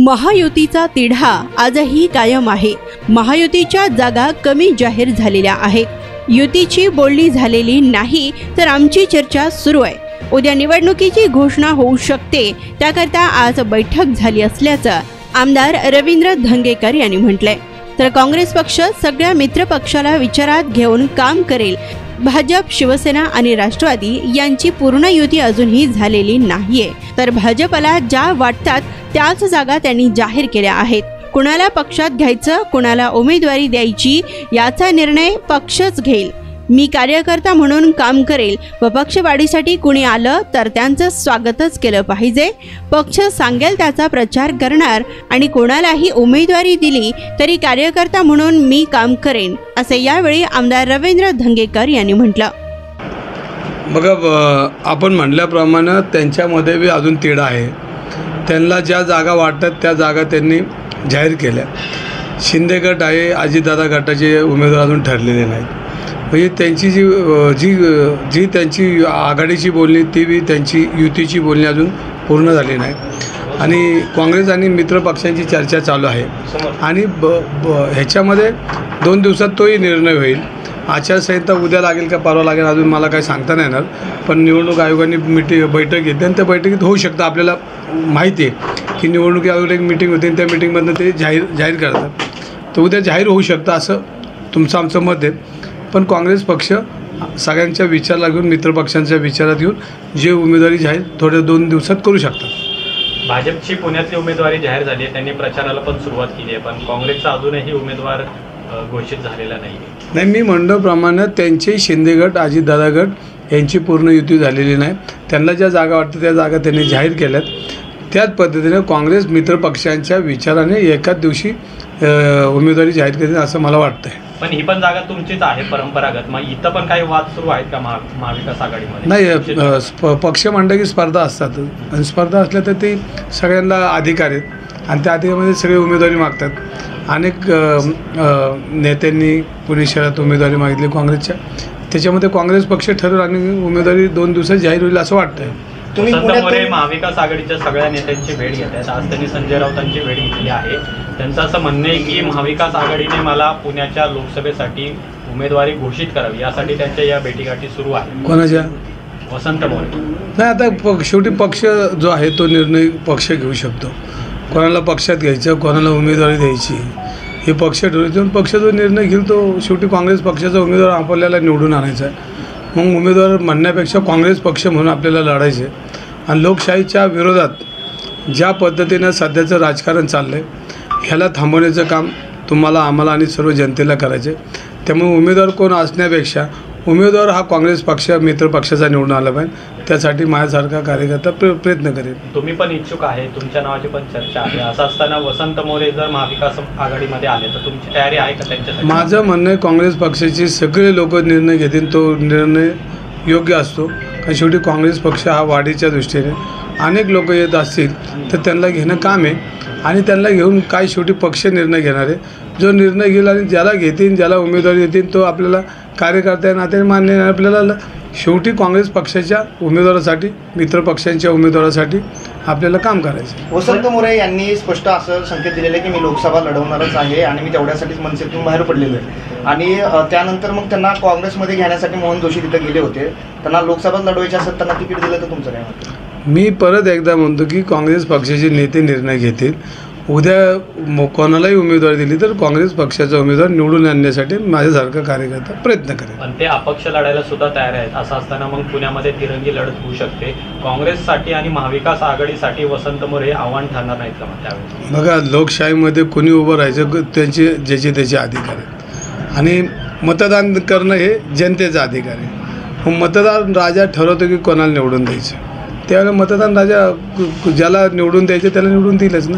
महायुतीचा तिढा आजही कायम आहे। महायुतीच्या जागा कमी जाहीर झालेल्या आहेत। युतीची बोलणी झालेली नाही तर आमची चर्चा सुरू आहे। उद्या निवडणुकीची घोषणा होऊ शकते, त्याकरता आज बैठक झाली असल्याचं आमदार रवींद्र धंगेकर यांनी म्हटलंय। तर काँग्रेस पक्ष सगळ्या मित्र पक्षाला विचारात घेऊन काम करेल। भाजप, शिवसेना आणि राष्ट्रवादी यांची पूर्ण युती अजूनही झालेली नाहीये, तर भाजपला ज्या वाटतात त्याच जागा त्यांनी जाहीर केल्या आहेत। कुणाला पक्षात घ्यायचं, कुणाला उमेदवारी द्यायची याचा निर्णय पक्षच घेईल। मी कार्यकर्ता म्हणून काम करेल व पक्षवाढीसाठी कुणी आलं तर त्यांचं स्वागतच केलं पाहिजे। पक्ष सांगेल त्याचा प्रचार करणार आणि कोणालाही उमेदवारी दिली तरी कार्यकर्ता म्हणून मी काम करेन, असे यावेळी आमदार रवींद्र धंगेकर यांनी म्हटलं। बघा, आपण म्हणल्याप्रमाणे त्यांच्यामध्ये बी अजून तिढा आहे। त्यांना ज्या जागा वाटतात त्या जागा त्यांनी जाहीर केल्या। शिंदे गट आहे, अजितदादा गटाचे उमेदवार अजून ठरलेले नाहीत। म्हणजे त्यांची जी त्यांची आघाडीची बोलणी ती बी त्यांची युतीची बोलणी अजून पूर्ण झाली नाही आणि काँग्रेस आणि मित्र पक्षांची चर्चा चालू आहे आणि ह्याच्यामध्ये 2 दिवसात तोही निर्णय होईल। आचारसंहिता उद्या लागेल का परवा लागेल अजून मला काही सांगता नाही येणार, पण निवडणूक आयोगाने बैठक घेतली आणि त्या बैठकीत होऊ शकतं। आपल्याला माहिती आहे की निवडणूक आयोगाला एक मीटिंग होती आणि त्या मीटिंगमधनं ते जाहीर करतात, तर उद्या जाहीर होऊ शकतं असं तुमचं आमचं मत आहे। पण काँग्रेस पक्ष सगळ्यांच्या विचाराला घेऊन, मित्रपक्षांच्या विचारात घेऊन जे उमेदवारी जाहीर थोड्या 2 दिवसात करू शकतात। भाजपची पुण्यातली उमेदवारी जाहीर झाली आहे, त्यांनी प्रचाराला पण सुरुवात केली आहे, पण काँग्रेसचा अजूनही उमेदवार घोषित झालेला नाही। मी म्हणल्याप्रमाणे त्यांचे शिंदे गट, अजितदादा गट यांची पूर्ण युती झालेली नाही। त्यांना ज्या जागा वाटतं त्या जागा त्यांनी जाहीर केल्यात। त्याच पद्धतीने काँग्रेस मित्रपक्षांच्या विचाराने एकाच दिवशी उमेदवारी जाहीर केली असं मला वाटतं आहे। पण ही पण जागा तुमचीच आहे परंपरागत, मग इथं पण काही वाद सुरू आहेत का महाविकास आघाडीमध्ये? नाही, पक्ष म्हणलं की स्पर्धा असतात आणि स्पर्धा असल्या तर ते सगळ्यांना अधिकार आहेत आणि त्या अधिकारामध्ये सगळे उमेदवारी मागतात। अनेक नेत्यांनी पुणे शहरात उमेदवारी मागितली काँग्रेसच्या, त्याच्यामध्ये काँग्रेस पक्ष ठरवलं आणि उमेदवारी 2 दिवसात जाहीर होईल असं वाटतं आहे। तुम्ही महाविकास आघाडीच्या सगळ्या नेत्यांची भेट घेत आहेत, आज त्यांनी संजय राऊतांची भेट घेतली आहे। त्यांचं असं म्हणणं आहे की महाविकास आघाडीने मला पुण्याच्या लोकसभेसाठी उमेदवारी घोषित करावी, यासाठी त्यांच्या या भेटीगाठी सुरू आहे। कोणाच्या? वसंत मोरे। नाही, आता शेवटी पक्ष जो आहे तो निर्णय पक्ष घेऊ शकतो। कोणाला पक्षात घ्यायचं, कोणाला उमेदवारी द्यायची हे पक्ष ठरवतो। पक्ष जो निर्णय घेईल तो शेवटी काँग्रेस पक्षाचा उमेदवार आपल्याला निवडून आणायचा आहे। मग उमेदवार म्हणण्यापेक्षा काँग्रेस पक्ष म्हणून आपल्याला लढायचे आणि लोकशाहीच्या विरोधात ज्या पद्धतीनं सध्याचं राजकारण चाललं आहे ह्याला थांबवण्याचं काम तुम्हाला, आम्हाला आणि सर्व जनतेला करायचे। त्यामुळे उमेदवार कोण असण्यापेक्षा उमेदवार हा काँग्रेस पक्ष मित्र पक्षाचा निवडून आला पाहिजे, त्यासाठी माझ्यासारखा कार्यकर्ता प्रयत्न करेल। तुम्ही पण इच्छुक आहे, तुमच्या नावाची पण चर्चा आहे, असं असताना वसंत मोरे जर महाविकास आघाडीमध्ये आले तर तुमची तयारी आहे का त्यांच्यासाठी? माझं म्हणणं आहे काँग्रेस पक्षाचे सगळे लोक निर्णय घेतील तो निर्णय योग्य असतो, कारण शेवटी काँग्रेस पक्ष हा वाढीच्या दृष्टीने अनेक लोक येत असतील तर त्यांना घेणं काम आहे आणि त्यांना घेऊन काय शेवटी पक्ष निर्णय घेणार आहे। जो निर्णय घेईल आणि ज्याला घेतील, ज्याला उमेदवारी देतील तो आपल्याला कार्यकर्त्या नात्याने मान्य आहे। आपल्याला शेवटी काँग्रेस पक्षाच्या उमेदवारासाठी, मित्रपक्षांच्या उमेदवारासाठी आपल्याला काम करायचं। वसंत मोरे यांनी स्पष्ट असं संकेत दिलेलं आहे की मी लोकसभा लढवणारच आहे आणि मी तेवढ्यासाठीच मनसेतून बाहेर पडलेलो आहे आणि त्यानंतर मग त्यांना काँग्रेसमध्ये घेण्यासाठी मोहन जोशी तिथं गेले होते। त्यांना लोकसभा लढवायची असत, त्यांना तिकीट दिलं तर तुमचं काय म्हणतं? मी परत एकदा म्हणतो की काँग्रेस पक्षाचे नेते निर्णय घेतील। उद्या कोणालाही उमेदवारी दिली तर काँग्रेस पक्षाचा उमेदवार निवडून आणण्यासाठी माझ्यासारखा कार्यकर्ता प्रयत्न करेल। पण ते अपक्ष लढायला सुद्धा तयार आहेत, असं असताना मग पुण्यामध्ये तिरंगी लढत होऊ शकते। काँग्रेससाठी आणि महाविकास आघाडीसाठी वसंत मोरे आव्हान ठरणार नाहीत का मग त्यावेळी? बघा, लोकशाहीमध्ये कोणी उभं राहायचं त्यांचे ज्याचे अधिकार आहेत आणि मतदान करणं हे जनतेचा अधिकार आहे। मग मतदान राजा ठरवतो की कोणाला निवडून द्यायचं, त्यावेळेला मतदान राजा ज्याला निवडून द्यायचं त्याला निवडून दिलंच ना।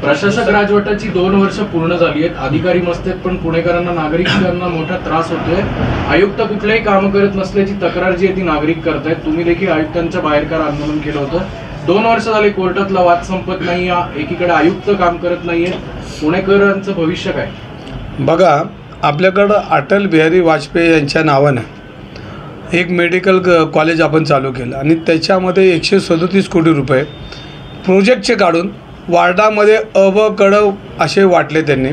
प्रशासक राजवटाची 2 वर्ष पूर्ण झाली आहेत, अधिकारी मस्त आहेत, पण पुणेकरांना, नागरिकांना मोठा त्रास होतोय। आयुक्त कुठल्याही कामं करत नसल्याची तक्रार जी आहे ती नागरिक करतायत। तुम्ही देखील आयुक्तांच्या बाहेरकार आंदोलन केलं होतं। 2 वर्ष झाले कोर्टातला वाद संपत नाही, एकीकडे आयुक्त काम करत नाहीये, पुणेकरांचं भविष्य काय? बघा, आपल्याकडं अटल बिहारी वाजपेयी यांच्या नावानं एक मेडिकल कॉलेज आपण चालू केलं आणि त्याच्यामध्ये 137 कोटी रुपये प्रोजेक्टचे काढून वार्डामध्ये अ ब कड असे वाटले त्यांनी.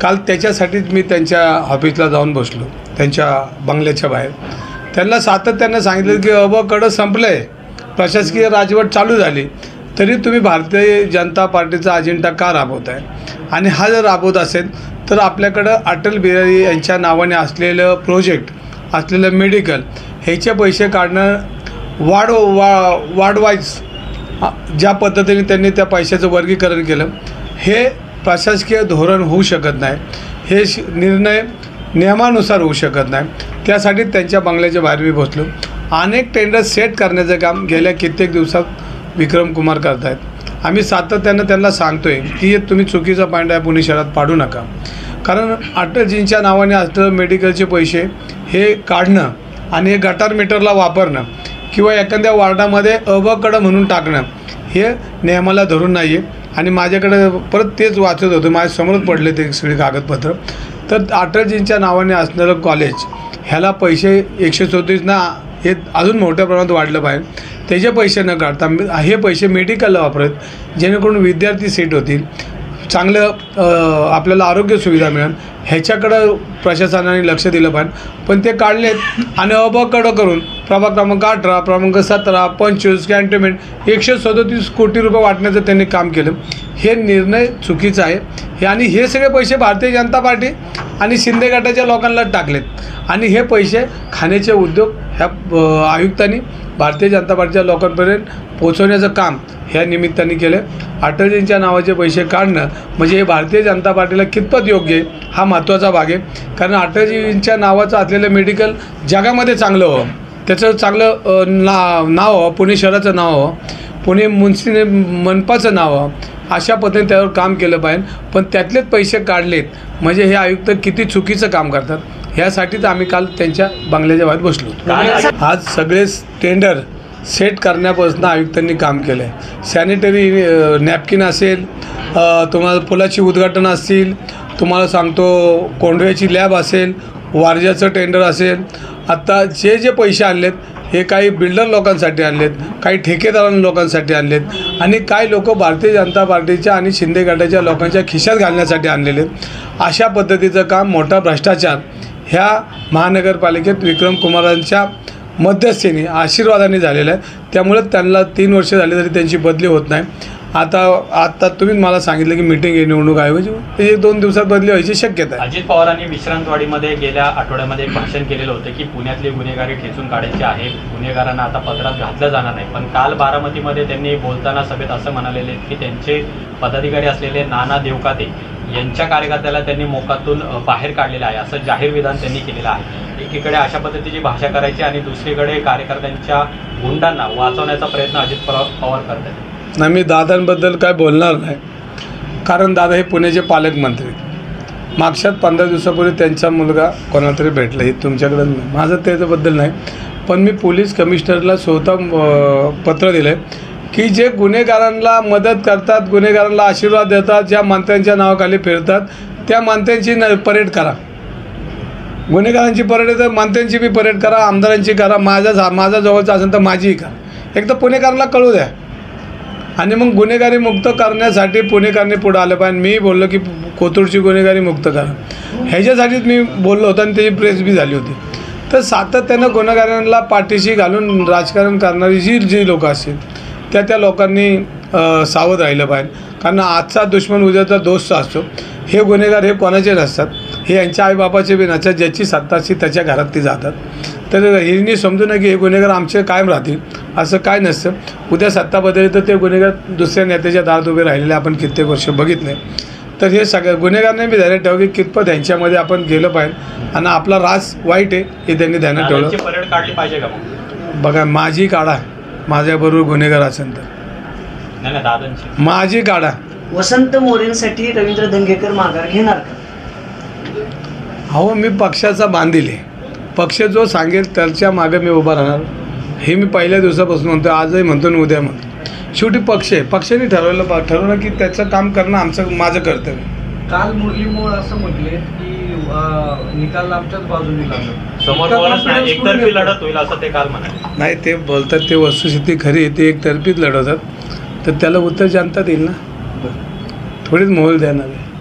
काल त्याच्यासाठीच मी त्यांच्या ऑफिसला जाऊन बसलो, त्यांच्या बंगल्याच्या बाहेर. त्यांना सातत्यानं सांगितलं की अ ब कड संपलं आहे, प्रशासकीय राजवट चालू झाली, तरी तुम्ही भारतीय जनता पार्टीचा अजेंडा का राबवत आहे? आणि हा जर राबवत असेल तर आपल्याकडं अटल बिहारी यांच्या नावाने असलेलं प्रोजेक्ट, असलेलं मेडिकल, ह्याचे पैसे काढणं वार्डवाईज ज्या पद्धतीने त्यांनी त्या पैशाचं वर्गीकरण केलं, हे प्रशासकीय धोरण होऊ शकत नाही. हे निर्णय नियमानुसार होऊ शकत नाही. त्यासाठी त्यांच्या बंगल्याच्या बाहेर मी बसलो. अनेक टेंडर सेट करण्याचं काम गेल्या कित्येक दिवसात विक्रम कुमार करत आहेत. आम्ही सातत्यानं त्यांना सांगतो आहे की तुम्ही चुकीचा पॉईंट आहे पुणे शहरात पाडू नका. कारण अटलजींच्या नावाने असलेलं मेडिकलचे पैसे हे काढणं आणि हे गटार मीटरला वापरणं किंवा एखाद्या वार्डामध्ये अ ब कड म्हणून टाकणं हे नियमाला धरून नाही आहे. आणि माझ्याकडे परत तेच वाचत होतं, माझ्यासमोरच पडले ते सगळे कागदपत्र. तर अटलजींच्या नावाने असणारं कॉलेज ह्याला पैसे 137 ना हे अजून मोठ्या प्रमाणात वाढलं पाहिजे. त्याचे पैसे न काढता हे पैसे मेडिकलला वापरत जेणेकरून विद्यार्थी सीट होतील, चांगलं आपल्याला आरोग्य सुविधा मिळेल, ह्याच्याकडं प्रशासनाने लक्ष दिलं पाहिजे. पण ते काढलेत आणि अ ब कड करून प्रभाग क्रमांक 18, क्रमांक 17, 25 कॅन्टोन्मेंट 137 कोटी रुपये वाटण्याचं त्यांनी काम केलं. हे निर्णय चुकीचा आहे. आणि हे सगळे पैसे भारतीय जनता पार्टी आणि शिंदे गटाच्या लोकांना टाकलेत. आणि हे पैसे खाण्याचे उद्योग ह्या आयुक्तांनी भारतीय जनता पार्टीच्या लोकांपर्यंत पोहोचवण्याचं काम ह्या निमित्ताने केलं. अटलजींच्या नावाचे पैसे काढणं म्हणजे हे भारतीय जनता पार्टीला कितपत योग्य आहे हा महत्त्वाचा भाग आहे. कारण अटलजींच्या नावाचं असलेलं मेडिकल जगामध्ये चांगलं हवं, त्याचं चांगलं नाव हवं, पुणे शहराचं नाव हवं, पुणे मनपाचं नाव हवं, अशा पद्धतीने त्यावर काम केलं पाहिजे. पण त्यातलेच पैसे काढलेत म्हणजे हे आयुक्त किती चुकीचं काम करतात. ह्यासाठीच आम्ही काल त्यांच्या बंगल्याच्या बाहेर बसलो. आज सगळे टेंडर सेट करण्यापासून आयुक्तांनी काम केलं आहे. सॅनिटरी नॅपकिन असेल, तुम्हाला पुलाची उद्घाटन असतील, तुम्हाला सांगतो कोंडव्याची लॅब असेल, वारज्याचं टेंडर असेल. आत्ता जे पैसे आणलेत हे काही बिल्डर लोकांसाठी आणलेत, काही ठेकेदार लोकांसाठी आणलेत आणि काही लोक भारतीय जनता पार्टीच्या आणि शिंदे गटाच्या लोकांच्या खिशात घालण्यासाठी आणलेले आहेत. अशा पद्धतीचं काम, मोठा भ्रष्टाचार ह्या महानगरपालिकेत विक्रम कुमारांच्या मध्यस्थीने आशीर्वादाने झालेलं आहे. त्यामुळे त्यांना 3 वर्ष झाली तरी त्यांची बदली होत नाही. आता तुम्ही मला सांगितलं की मीटिंग आहे निवडणूक ऐवजी 1-2 दिवसात बदली व्हायची शक्यता आहे. अजित पवारांनी विश्रांतवाडीमध्ये गेल्या आठवड्यामध्ये एक भाषण केलेलं होतं की पुण्यातली गुन्हेगारी ठेचून काढायची आहे, गुन्हेगारांना आता पदरात घातलं जाणार नाही. पण काल बारामतीमध्ये त्यांनी बोलताना सभेत असं म्हणालेले की त्यांचे पदाधिकारी असलेले नाना देवकाते यांच्या कार्यकर्त्याला त्यांनी मोकातून बाहेर काढलेलं आहे, असं जाहीर विधान त्यांनी केलेलं आहे. एकीकडे अशा पद्धतीची भाषा करायची आणि दुसरीकडे कार्यकर्त्यांच्या गुंडांना वाचवण्याचा प्रयत्न अजित पवार करत आहेत. नाही, मी दादांबद्दल काय बोलणार नाही, कारण दादा हे पुण्याचे पालकमंत्री. मागच्या 15 दिवसापूर्वी त्यांचा मुलगा कोणाला तरी भेटला, हे तुमच्याकडं माझं त्याच्याबद्दल नाही. पण मी पोलीस कमिशनरला स्वतः पत्र दिलं आहे की जे गुन्हेगारांना मदत करतात, गुन्हेगारांना आशीर्वाद देतात, ज्या मंत्र्यांच्या नावाखाली फिरतात त्या मंत्र्यांची परेड करा. गुन्हेगारांची परेड आहे तर मंत्र्यांची बी परेड करा, आमदारांची करा, माझा जवळचा असेल तर माझीही करा. एकदा पुणेकरांना कळू द्या. आणि मग गुन्हेगारी मुक्त करण्यासाठी पुणेकरांनी पुढं आलं पाहिजे. मी बोललो की कोथरूडची गुन्हेगारी मुक्त करा, ह्याच्यासाठीच मी बोललो होतो आणि त्याची प्रेस बी झाली होती. तर सातत्यानं गुन्हेगारांना पाठीशी घालून राजकारण करणारी जी लोकं असतील त्या लोकांनी सावध राहिलं पाहिजे. कारण आजचा दुश्मन उद्याचा दोस्त असतो. हे गुन्हेगार हे कोणाचे नसतात, हे यांच्या आईबापाचे बी नसतात. ज्याची सत्ता असते त्याच्या घरात ती जातात. तर हिने समजू नये की हे गुन्हेगार आमचे कायम राहतील, असं काय नसतं. उद्या सत्ता बदलली तर ते गुन्हेगार दुसऱ्या नेत्याच्या दारात उभे राहिलेले आपण कित्येक वर्ष बघितले. तर हे सगळ्या गुन्हेगारांनी बी ध्यानात ठेवा की कितपत यांच्यामध्ये आपण गेलं पाहिजे आणि आपला रास वाईट आहे हे त्यांनी ध्यानात ठेवलं. परेड काढली पाहिजे का? बघा, माझी काढा, माझ्याबरोबर गुन्हेगार असेल तर नाही दादांची माझी काढा. वसंत मोरेंसाठी रवींद्र धंगेकर माघार घेणार का? हो, मी पक्षाचा बांधील आहे. पक्ष जो सांगेल त्याच्या मागे मी उभा राहणार. हे मी पहिल्या दिवसापासून म्हणतो, आजही म्हणतो आणि उद्या म्हणतो. शेवटी पक्ष आहे, पक्षाने ठरवलं की त्याचं काम करणं माझं कर्तव्य. काल मुरली मोळ असं म्हटले की निकाल आमच्याच बाजूने लागला, समोर नाही, एकतर्फी लढत होईल असं ते काल म्हणाले. नाही, ते बोलतात ते वस्तुस्थिती खरी आहे, ते एकतर्फीच लढवतात. तर त्याला उत्तर जनता देईल ना. थोडीच मोहल देणार आहे.